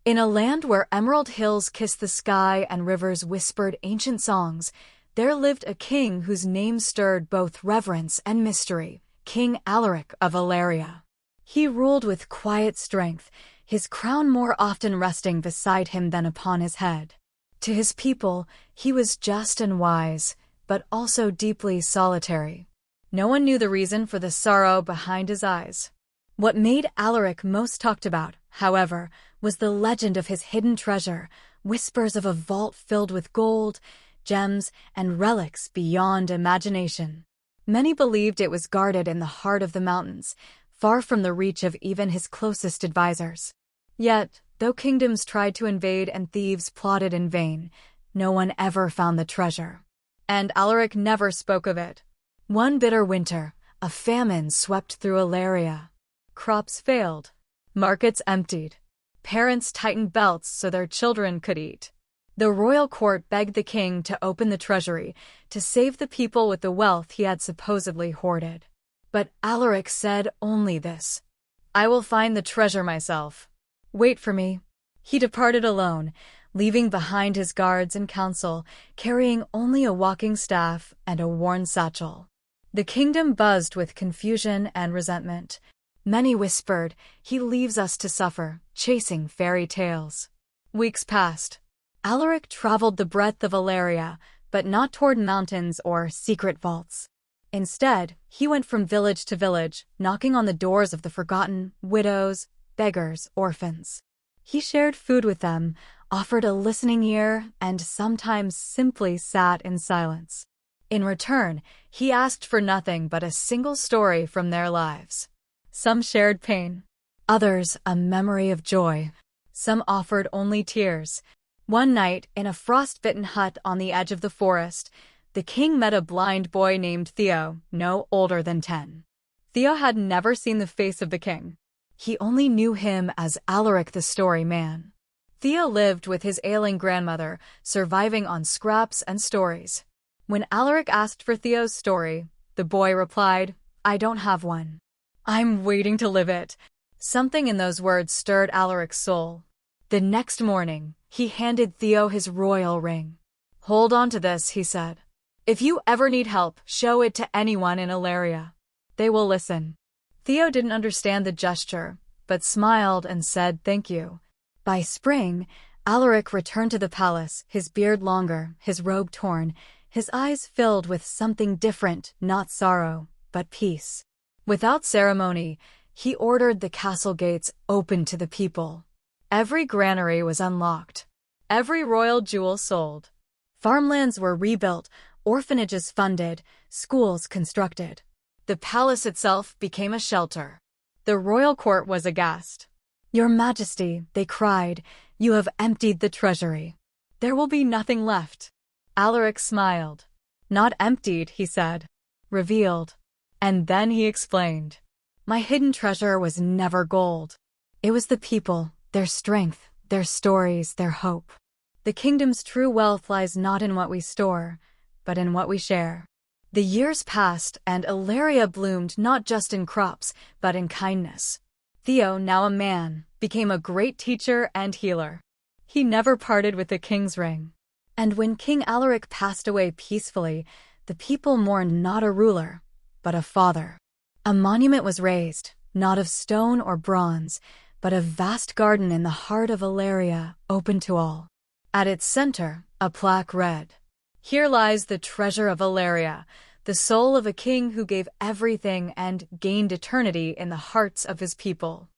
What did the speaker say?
In a land where emerald hills kissed the sky and rivers whispered ancient songs, there lived a king whose name stirred both reverence and mystery, King Alaric of Valeria. He ruled with quiet strength, his crown more often resting beside him than upon his head. To his people, he was just and wise, but also deeply solitary. No one knew the reason for the sorrow behind his eyes. What made Alaric most talked about, however, was the legend of his hidden treasure, whispers of a vault filled with gold, gems, and relics beyond imagination. Many believed it was guarded in the heart of the mountains, far from the reach of even his closest advisors. Yet, though kingdoms tried to invade and thieves plotted in vain, no one ever found the treasure. And Alaric never spoke of it. One bitter winter, a famine swept through Valeria. Crops failed. Markets emptied. Parents tightened belts so their children could eat. The royal court begged the king to open the treasury to save the people with the wealth he had supposedly hoarded. But Alaric said only this: "I will find the treasure myself. Wait for me." He departed alone, leaving behind his guards and council, carrying only a walking staff and a worn satchel. The kingdom buzzed with confusion and resentment. Many whispered, "He leaves us to suffer, chasing fairy tales." Weeks passed. Alaric traveled the breadth of Valeria, but not toward mountains or secret vaults. Instead, he went from village to village, knocking on the doors of the forgotten, widows, beggars, orphans. He shared food with them, offered a listening ear, and sometimes simply sat in silence. In return, he asked for nothing but a single story from their lives. Some shared pain. Others, a memory of joy. Some offered only tears. One night, in a frost-bitten hut on the edge of the forest, the king met a blind boy named Theo, no older than 10. Theo had never seen the face of the king. He only knew him as Alaric the Story Man. Theo lived with his ailing grandmother, surviving on scraps and stories. When Alaric asked for Theo's story, the boy replied, "I don't have one. I'm waiting to live it." Something in those words stirred Alaric's soul. The next morning, he handed Theo his royal ring. "Hold on to this," he said. "If you ever need help, show it to anyone in Valeria. They will listen." Theo didn't understand the gesture, but smiled and said thank you. By spring, Alaric returned to the palace, his beard longer, his robe torn, his eyes filled with something different, not sorrow, but peace. Without ceremony, he ordered the castle gates open to the people. Every granary was unlocked. Every royal jewel sold. Farmlands were rebuilt, orphanages funded, schools constructed. The palace itself became a shelter. The royal court was aghast. "Your Majesty," they cried, "you have emptied the treasury. There will be nothing left." Alaric smiled. "Not emptied," he said. "Revealed." And then he explained. "My hidden treasure was never gold. It was the people, their strength, their stories, their hope. The kingdom's true wealth lies not in what we store, but in what we share." The years passed, and Valeria bloomed not just in crops, but in kindness. Theo, now a man, became a great teacher and healer. He never parted with the king's ring. And when King Alaric passed away peacefully, the people mourned not a ruler, but a father. A monument was raised, not of stone or bronze, but a vast garden in the heart of Valeria, open to all. At its center, a plaque read, "Here lies the treasure of Valeria, the soul of a king who gave everything and gained eternity in the hearts of his people."